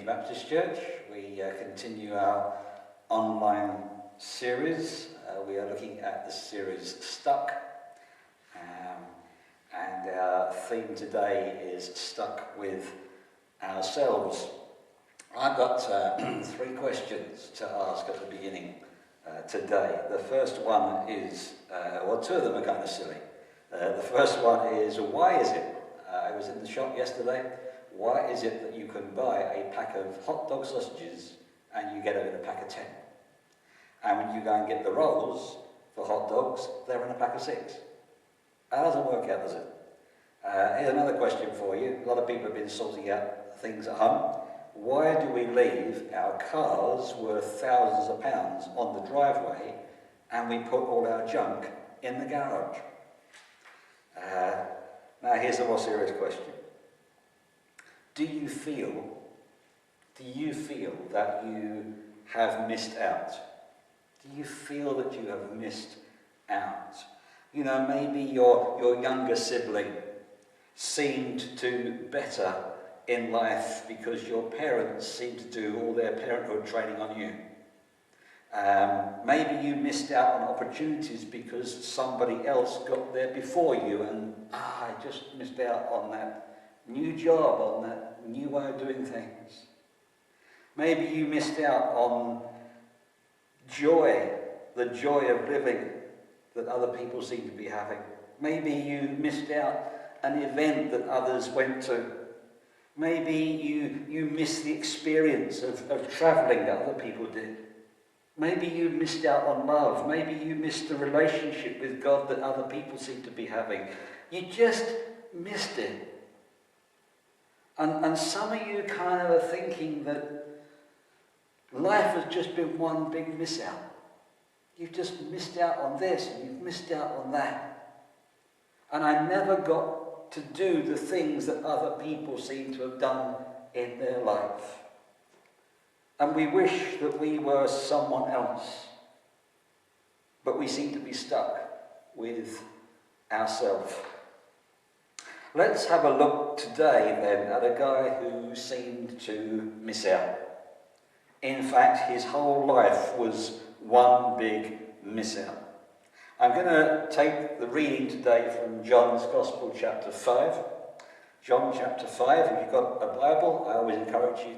Baptist Church. We continue our online series. We are looking at the series Stuck, and our theme today is Stuck with Ourselves. I've got 3 questions to ask at the beginning today. The first one is, well, 2 of them are kind of silly. The first one is, why is it? I was in the shop yesterday. Why is it that you can buy a pack of hot dog sausages and you get it in a pack of 10? And when you go and get the rolls for hot dogs, they're in a pack of 6. That doesn't work out, does it? Here's another question for you. A lot of people have been sorting out things at home. Why do we leave our cars worth thousands of pounds on the driveway and we put all our junk in the garage? Now here's a more serious question. Do you feel that you have missed out? Do you feel that you have missed out? You know, maybe your younger sibling seemed to do better in life because your parents seemed to do all their parenthood training on you. Maybe you missed out on opportunities because somebody else got there before you and I just missed out on that new job, on that new way of doing things. Maybe you missed out on joy, the joy of living that other people seem to be having. Maybe you missed out an event that others went to. Maybe you missed the experience of travelling that other people did. Maybe you missed out on love. Maybe you missed the relationship with God that other people seem to be having. You just missed it. And some of you kind of are thinking that life has just been one big miss out. You've just missed out on this and you've missed out on that. And I never got to do the things that other people seem to have done in their life. And we wish that we were someone else. But we seem to be stuck with ourselves. Let's have a look today then at a guy who seemed to miss out. In fact, his whole life was one big miss out. I'm going to take the reading today from John's Gospel, chapter 5. John chapter 5, if you've got a Bible, I always encourage you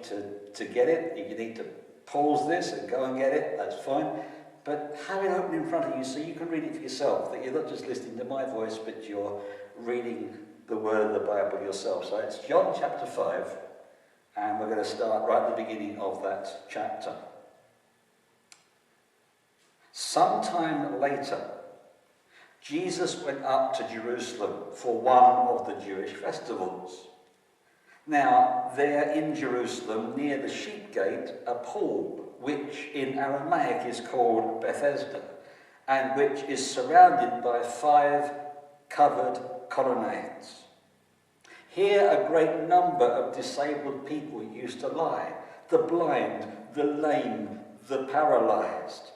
to get it. If you need to pause this and go and get it, that's fine. But have it open in front of you so you can read it for yourself, that you're not just listening to my voice, but you're reading the word of the Bible yourself. So it's John chapter 5, and we're going to start right at the beginning of that chapter. Sometime later, Jesus went up to Jerusalem for one of the Jewish festivals. Now, there in Jerusalem, near the sheep gate, a pool, which in Aramaic is called Bethesda, and which is surrounded by 5 covered colonnades. Here a great number of disabled people used to lie, the blind, the lame, the paralyzed.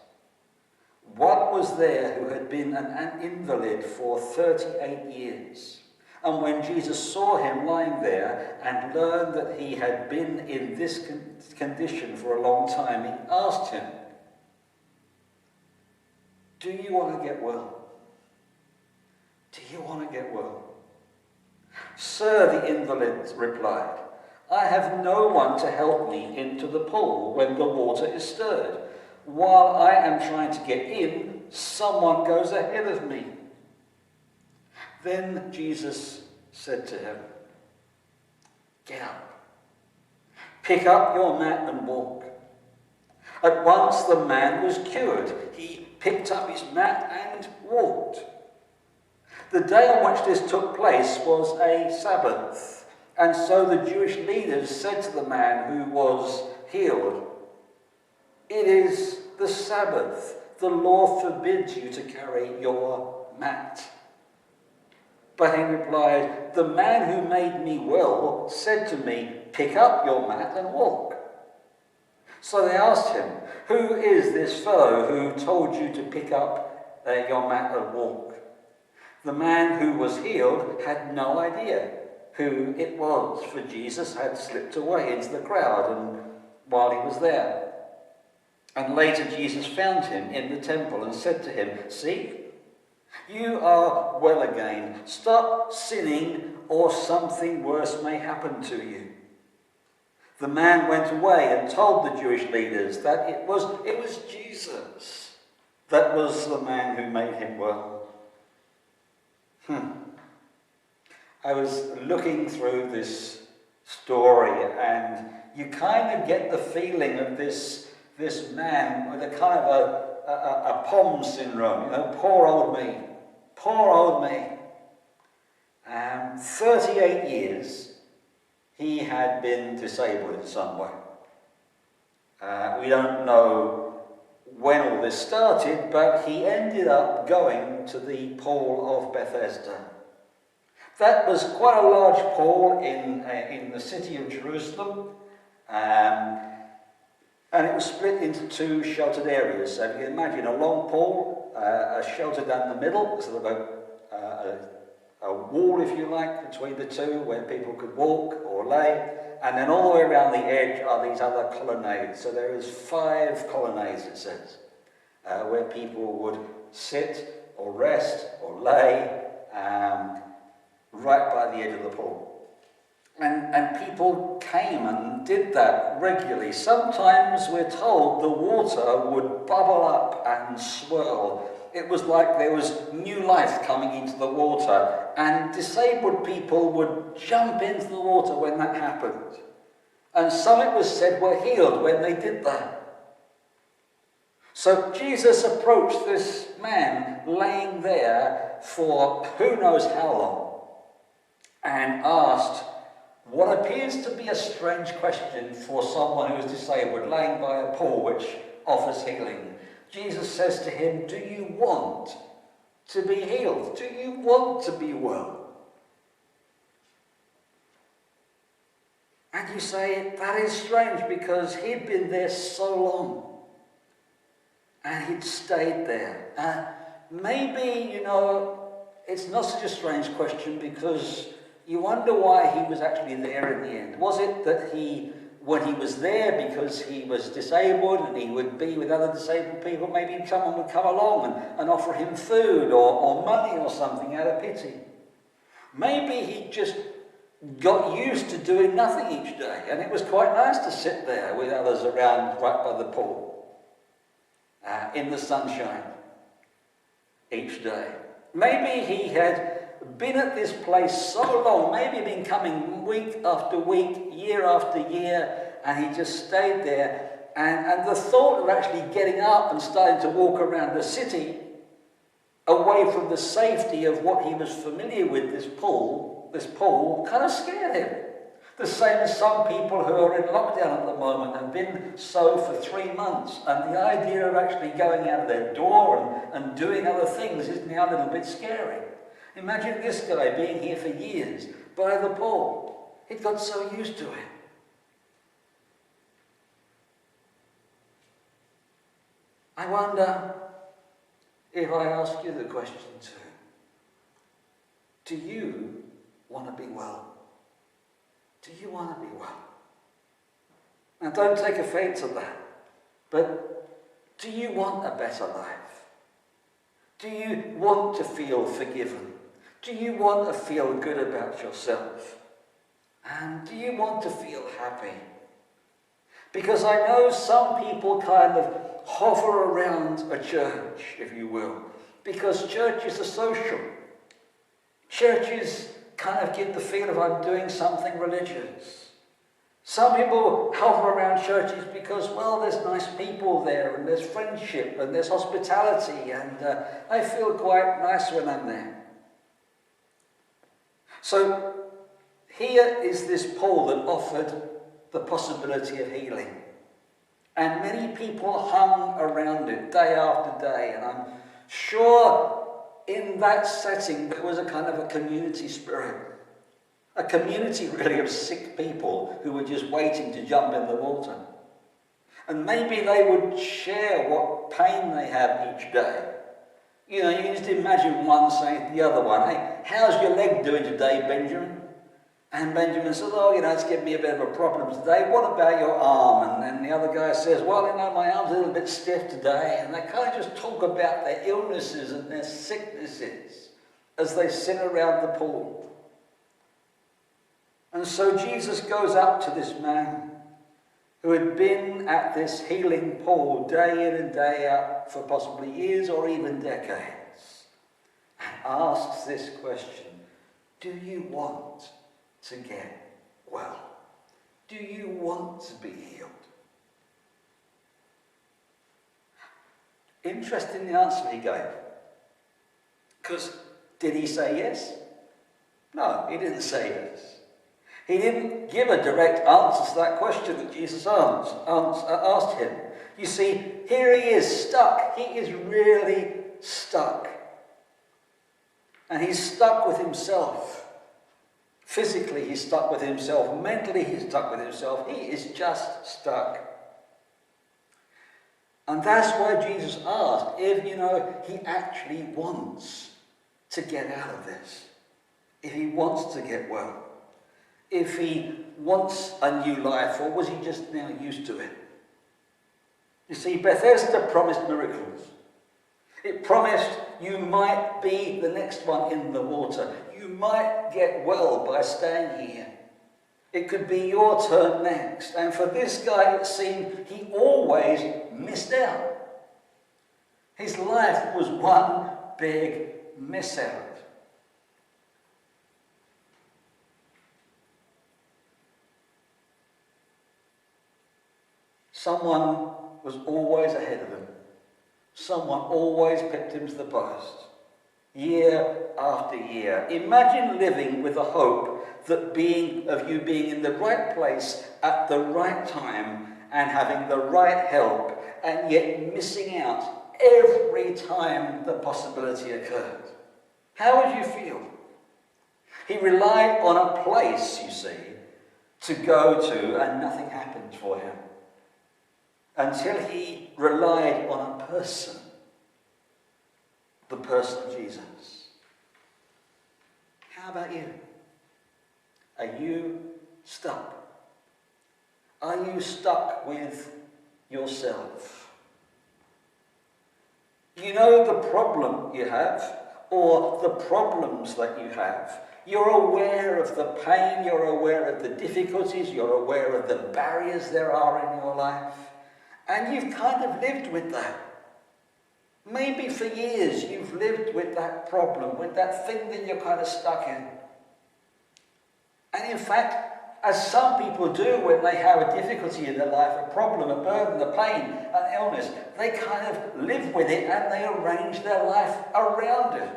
One was there who had been an invalid for 38 years. And when Jesus saw him lying there and learned that he had been in this condition for a long time, he asked him, "Do you want to get well? Do you want to get well?" "Sir," the invalid replied, "I have no one to help me into the pool when the water is stirred. While I am trying to get in, someone goes ahead of me." Then Jesus said to him, "Get up, pick up your mat and walk." At once the man was cured. He picked up his mat and walked. The day on which this took place was a Sabbath, and so the Jewish leaders said to the man who was healed, "It is the Sabbath. The law forbids you to carry your mat." But he replied, "The man who made me well said to me, 'Pick up your mat and walk.'" So they asked him, "Who is this fellow who told you to pick up your mat and walk?" The man who was healed had no idea, who it was, for Jesus had slipped away into the crowd and while he was there. And later Jesus found him in the temple and said to him, "See, you are well again. Stop sinning or something worse may happen to you." The man went away and told the Jewish leaders that it was Jesus that was the man who made him well. I was looking through this story and you kind of get the feeling of this man with a kind of a POM syndrome, poor old me. Poor old me. 38 years he had been disabled in some way. We don't know when all this started, but he ended up going to the pool of Bethesda. That was quite a large pool in the city of Jerusalem, and it was split into two sheltered areas. So if you can imagine a long pool, a shelter down the middle, sort of a wall, if you like, between the two where people could walk or lay, and then all the way around the edge are these other colonnades. So there is 5 colonnades, it says, where people would sit or rest or lay right by the edge of the pool. And people came and did that regularly. Sometimes we're told the water would bubble up and swirl. It was like there was new life coming into the water, and disabled people would jump into the water when that happened. And some, it was said, were healed when they did that. So Jesus approached this man laying there for who knows how long and asked what appears to be a strange question for someone who is disabled, laying by a pool which offers healing. Jesus says to him, "Do you want to be healed? Do you want to be well?" And you say, that is strange, because he'd been there so long and he'd stayed there. Maybe, it's not such a strange question, because you wonder why he was actually there in the end. Was it that when he was there because he was disabled and he would be with other disabled people, maybe someone would come along and offer him food or money or something out of pity? Maybe he just got used to doing nothing each day, and it was quite nice to sit there with others around right by the pool in the sunshine each day. Maybe he had been at this place so long, maybe been coming week after week, year after year, and he just stayed there. And the thought of actually getting up and starting to walk around the city away from the safety of what he was familiar with, this pool, kind of scared him. The same as some people who are in lockdown at the moment have been so for 3 months, and the idea of actually going out of their door and doing other things is now a little bit scary. Imagine this guy being here for years by the pool. He'd got so used to it. I wonder if I ask you the question too. Do you want to be well? Do you want to be well? Now, don't take offense at that, but do you want a better life? Do you want to feel forgiven? Do you want to feel good about yourself? And do you want to feel happy? Because I know some people kind of hover around a church, if you will, because churches are social. Churches kind of give the feel of I'm doing something religious. Some people hover around churches because, well, there's nice people there, and there's friendship, and there's hospitality, and I feel quite nice when I'm there. So here is this pool that offered the possibility of healing. And many people hung around it day after day, and I'm sure in that setting there was a kind of a community spirit. A community really of sick people who were just waiting to jump in the water. And maybe they would share what pain they have each day. You can just imagine one saying to the other one, "Hey, how's your leg doing today, Benjamin? And Benjamin says, oh, it's given me a bit of a problem today. What about your arm? And then the other guy says, well, my arm's a little bit stiff today. And they kind of just talk about their illnesses and their sicknesses as they sit around the pool. And so Jesus goes up to this man who had been at this healing pool day in and day out for possibly years or even decades, and asks this question: do you want to get well? Do you want to be healed? Interesting the answer he gave. Because did he say yes? No, he didn't say yes. He didn't give a direct answer to that question that Jesus asked him. You see, here he is stuck. He is really stuck. And he's stuck with himself. Physically, he's stuck with himself. Mentally, he's stuck with himself. He is just stuck. And that's why Jesus asked if, he actually wants to get out of this. If he wants to get well. If he wants a new life, or was he just now used to it? You see, Bethesda promised miracles. It promised you might be the next one in the water. You might get well by staying here. It could be your turn next. And for this guy, it seemed he always missed out. His life was one big miss out. Someone was always ahead of him. Someone always picked him to the post. Year after year. Imagine living with the hope that you being in the right place at the right time and having the right help, and yet missing out every time the possibility occurred. How would you feel? He relied on a place, you see, to go to, and nothing happened for him. Until he relied on a person, the person of Jesus. How about you? Are you stuck? Are you stuck with yourself? You know the problem you have, or the problems that you have. You're aware of the pain, you're aware of the difficulties, you're aware of the barriers there are in your life. And you've kind of lived with that. Maybe for years you've lived with that problem, with that thing that you're kind of stuck in. And in fact, as some people do when they have a difficulty in their life, a problem, a burden, a pain, an illness, they kind of live with it and they arrange their life around it.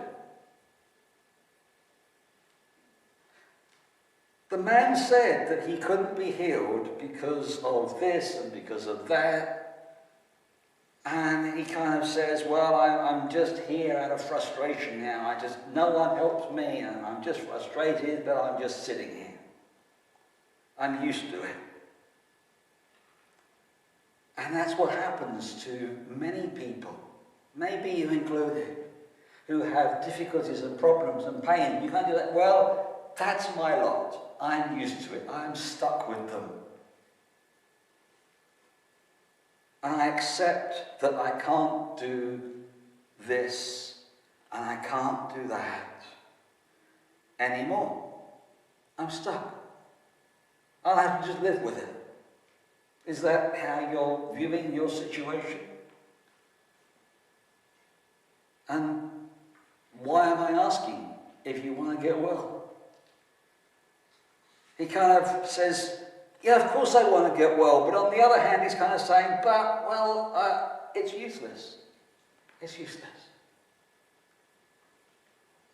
The man said that he couldn't be healed because of this and because of that. And he kind of says, well, I'm just here out of frustration now. No one helps me, and I'm just frustrated, but I'm just sitting here. I'm used to it. And that's what happens to many people, maybe you included, who have difficulties and problems and pain. You kind of go, well, that's my lot. I'm used to it. I'm stuck with them. And I accept that I can't do this and I can't do that anymore. I'm stuck. I'll have to just live with it. Is that how you're viewing your situation? And why am I asking if you want to get well? He kind of says, yeah, of course I want to get well, but on the other hand, he's kind of saying, but, well, it's useless. It's useless.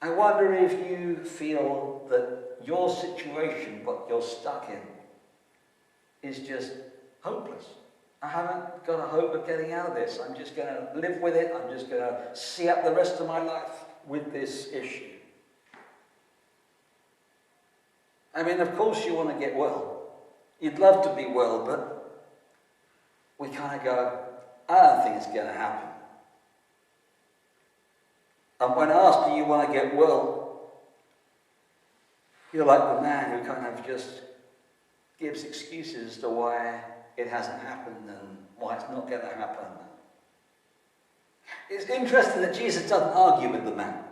I wonder if you feel that your situation, what you're stuck in, is just hopeless. I haven't got a hope of getting out of this. I'm just going to live with it. I'm just going to see out the rest of my life with this issue. I mean, of course you want to get well. You'd love to be well, but we kind of go, I don't think it's going to happen. And when asked, do you want to get well? You're like the man who kind of just gives excuses as to why it hasn't happened and why it's not going to happen. It's interesting that Jesus doesn't argue with the man.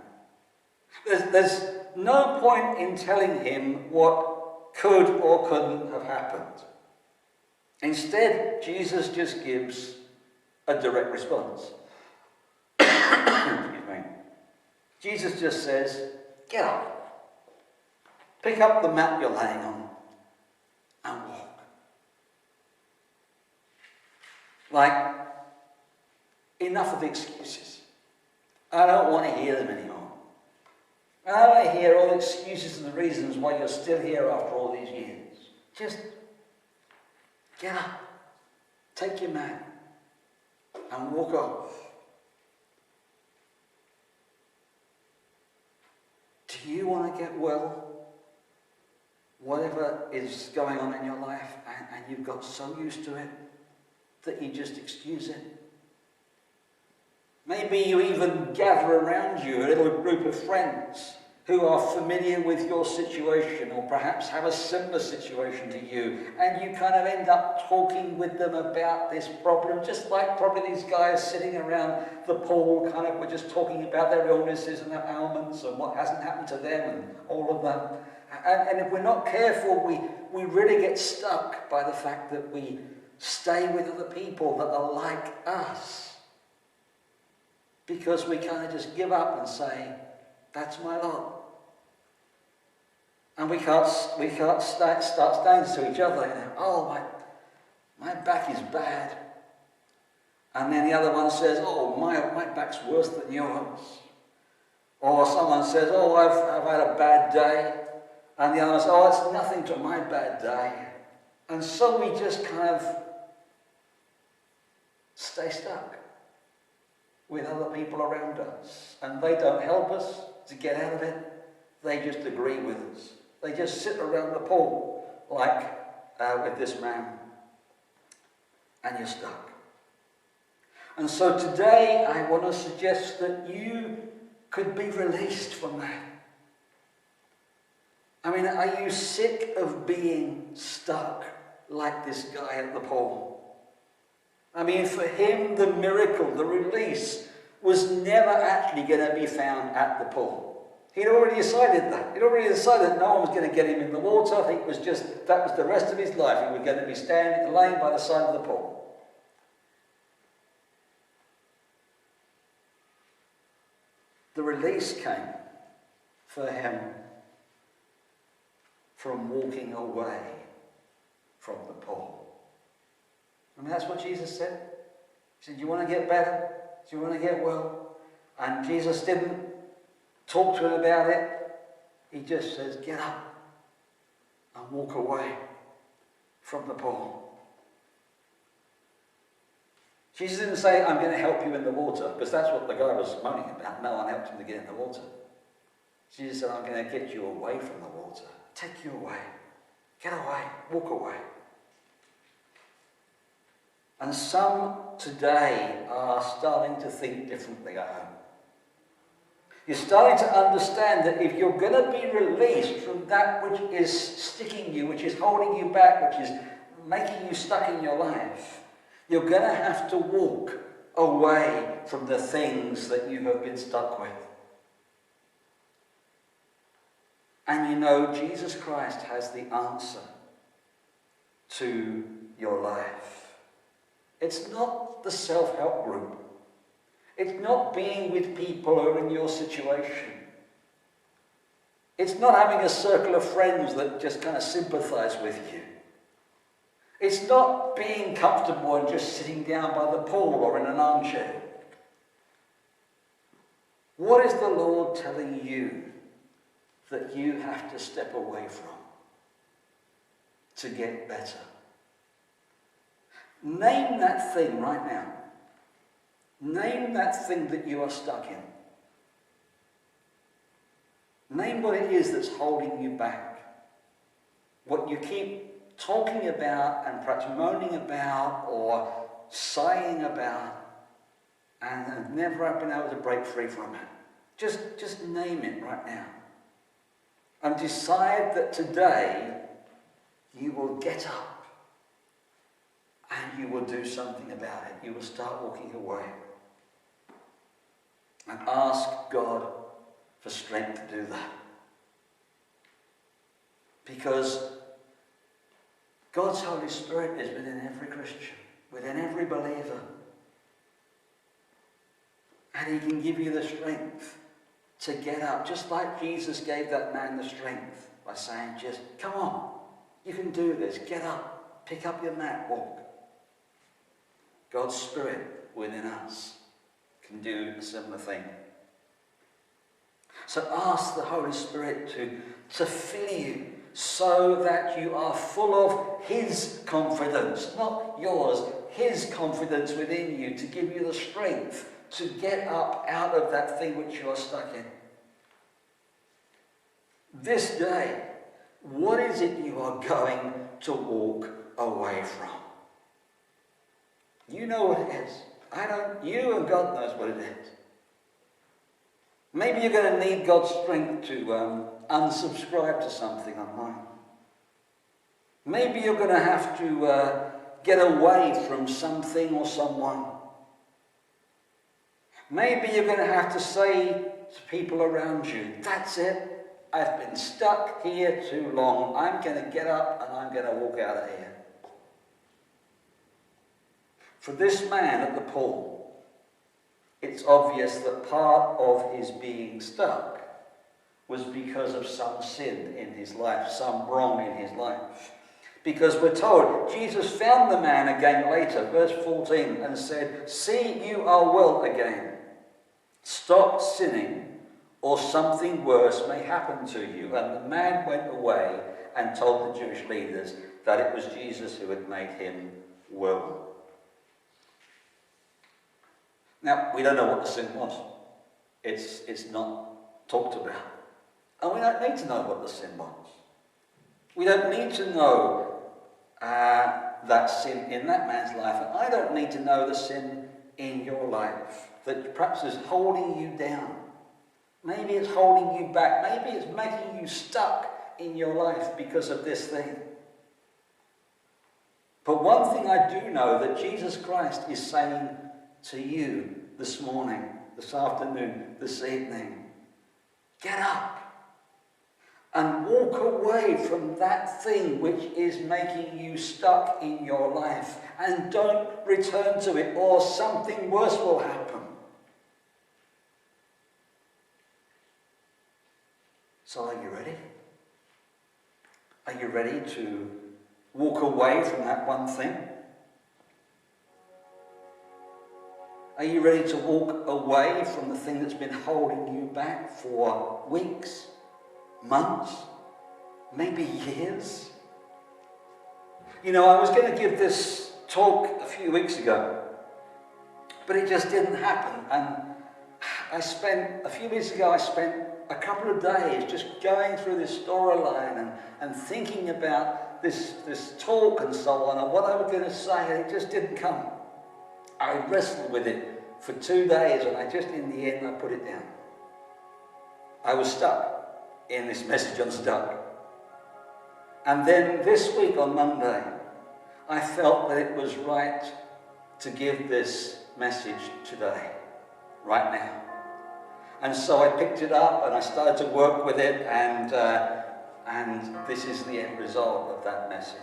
There's no point in telling him what could or couldn't have happened. Instead, Jesus just gives a direct response. Excuse me. Jesus just says, get up, pick up the mat you're laying on, and walk. Like, enough of the excuses. I don't want to hear them anymore. I don't want to hear all the excuses and the reasons why you're still here after all these years. Just get up, take your mat, and walk off. Do you want to get well? Whatever is going on in your life, and you've got so used to it that you just excuse it. Maybe you even gather around you a little group of friends who are familiar with your situation, or perhaps have a similar situation to you, and you kind of end up talking with them about this problem, just like probably these guys sitting around the pool, kind of, we're just talking about their illnesses and their ailments and what hasn't happened to them and all of that. And if we're not careful, we really get stuck by the fact that we stay with other people that are like us, because we kind of just give up and say, that's my lot. And we can't start saying to each other, oh, my back is bad. And then the other one says, oh, my back's worse than yours. Or someone says, oh, I've had a bad day. And the other one says, oh, it's nothing to my bad day. And so we just kind of stay stuck with other people around us. And they don't help us to get out of it. They just agree with us. They just sit around the pool, like with this man, and you're stuck. And so today I want to suggest that you could be released from that. I mean, are you sick of being stuck like this guy at the pool? I mean, for him, the miracle, the release, was never actually going to be found at the pool. He'd already decided that. He'd already decided that no one was going to get him in the water. I think that was the rest of his life. He was going to be laying by the side of the pool. The release came for him from walking away from the pool. I mean, that's what Jesus said. He said, do you want to get better? Do you want to get well? And Jesus didn't talk to him about it. He just says, get up and walk away from the pool. Jesus didn't say, I'm going to help you in the water, because that's what the guy was moaning about. No one helped him to get in the water. Jesus said, I'm going to get you away from the water. Take you away. Get away. Walk away. And some today are starting to think differently at home. You're starting to understand that if you're going to be released from that which is sticking you, which is holding you back, which is making you stuck in your life, you're going to have to walk away from the things that you have been stuck with. And you know, Jesus Christ has the answer to your life. It's not the self-help group. It's not being with people who are in your situation. It's not having a circle of friends that just kind of sympathize with you. It's not being comfortable and just sitting down by the pool or in an armchair. What is the Lord telling you that you have to step away from to get better? Name that thing right now. Name that thing that you are stuck in. Name what it is that's holding you back. What you keep talking about and perhaps moaning about or sighing about and have never been able to break free from it. Just name it right now. and decide that today you will get up and you will do something about it. You will start walking away and ask God for strength to do that. Because God's Holy Spirit is within every Christian, within every believer. And he can give you the strength to get up, just like Jesus gave that man the strength by saying, just come on, you can do this, get up, pick up your mat, walk. God's Spirit within us can do a similar thing. So ask the Holy Spirit to fill you so that you are full of his confidence, not yours, his confidence within you, to give you the strength to get up out of that thing which you are stuck in. This day, what is it you are going to walk away from? You know what it is. I don't. You and God knows what it is. Maybe you're going to need God's strength to unsubscribe to something online. Maybe you're going to have to get away from something or someone. Maybe you're going to have to say to people around you, that's it. I've been stuck here too long. I'm going to get up and I'm going to walk out of here. For this man at the pool, it's obvious that part of his being stuck was because of some sin in his life, some wrong in his life. Because we're told, Jesus found the man again later, verse 14, and said, see, you are well again. Stop sinning, or something worse may happen to you. And the man went away and told the Jewish leaders that it was Jesus who had made him well. Now, we don't know what the sin was. It's not talked about. And we don't need to know what the sin was. We don't need to know that sin in that man's life. And I don't need to know the sin in your life that perhaps is holding you down. Maybe it's holding you back. Maybe it's making you stuck in your life because of this thing. But one thing I do know that Jesus Christ is saying to you this morning, this afternoon, this evening, get up and walk away from that thing which is making you stuck in your life, and don't return to it, or something worse will happen. So are you ready? Are you ready to walk away from that one thing? Are you ready to walk away from the thing that's been holding you back for weeks, months, maybe years? You know, I was going to give this talk a few weeks ago, but it just didn't happen. And a few weeks ago, I spent a couple of days just going through this storyline and thinking about this talk and so on, and what I was going to say, and it just didn't come. I wrestled with it for 2 days, and in the end, I put it down. I was stuck in this message on stuck. And then this week on Monday, I felt that it was right to give this message today, right now. And so I picked it up and I started to work with it, and this is the end result of that message.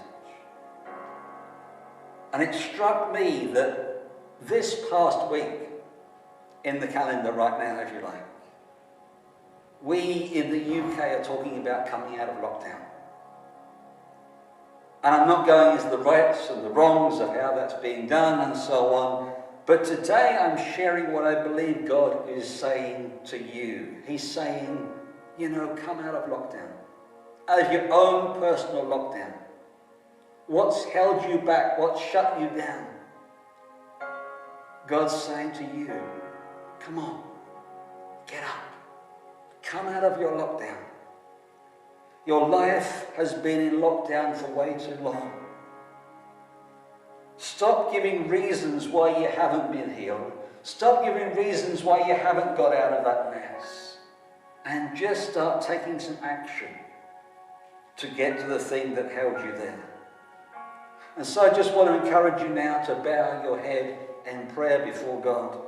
And it struck me that this past week, in the calendar right now, if you like, we in the UK are talking about coming out of lockdown. And I'm not going into the rights and the wrongs of how that's being done and so on, but today I'm sharing what I believe God is saying to you. He's saying, you know, come out of lockdown, out of your own personal lockdown. What's held you back? What's shut you down? God's saying to you, come on, get up. Come out of your lockdown. Your life has been in lockdown for way too long. Stop giving reasons why you haven't been healed. Stop giving reasons why you haven't got out of that mess. And just start taking some action to get to the thing that held you there. And so I just want to encourage you now to bow your head in prayer before God.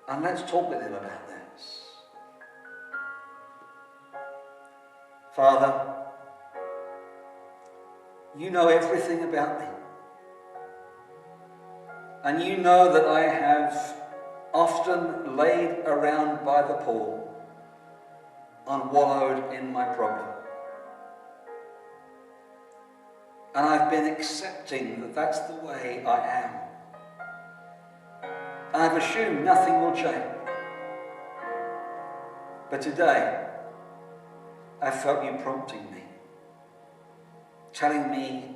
And let's talk with him about this. Father, you know everything about me. And you know that I have often laid around by the pool and wallowed in my problem. And I've been accepting that that's the way I am. And I've assumed nothing will change. But today, I felt you prompting me, telling me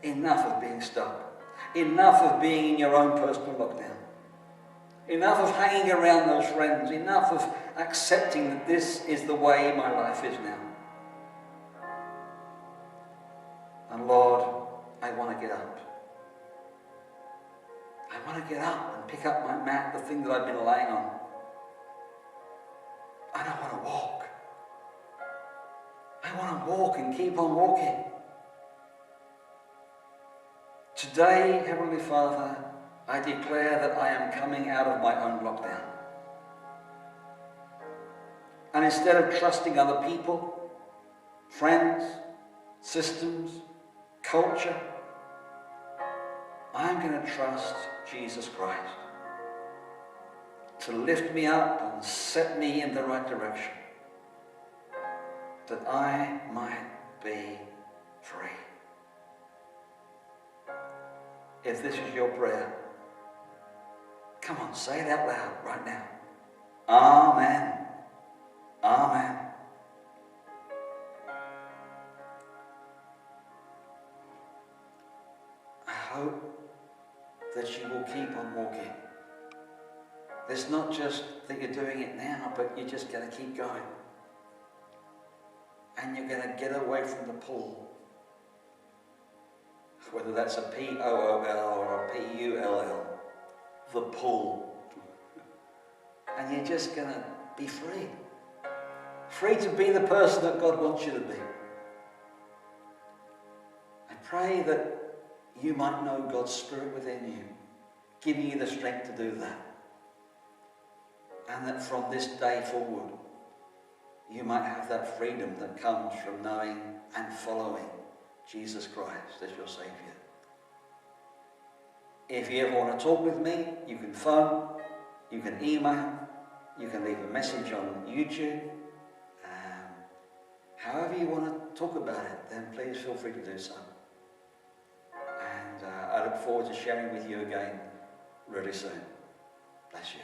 enough of being stuck, enough of being in your own personal lockdown, enough of hanging around those friends, enough of accepting that this is the way my life is now. And Lord, I want to get up. I want to get up and pick up my mat, the thing that I've been laying on. And I want to walk. I want to walk and keep on walking. Today, Heavenly Father, I declare that I am coming out of my own lockdown. And instead of trusting other people, friends, systems, culture, I'm going to trust Jesus Christ to lift me up and set me in the right direction, that I might be free. If this is your prayer, come on, say it out loud right now. Amen. Amen. I hope that you will keep on walking. It's not just that you're doing it now, but you're just going to keep going. And you're going to get away from the pull. Whether that's a P-O-O-L or a P-U-L-L. The pull. And you're just going to be free. Free to be the person that God wants you to be. I pray that you might know God's Spirit within you, giving you the strength to do that. And that from this day forward, you might have that freedom that comes from knowing and following Jesus Christ as your Saviour. If you ever want to talk with me, you can phone, you can email, you can leave a message on YouTube. However you want to talk about it, then please feel free to do so. And I look forward to sharing with you again really soon. Bless you.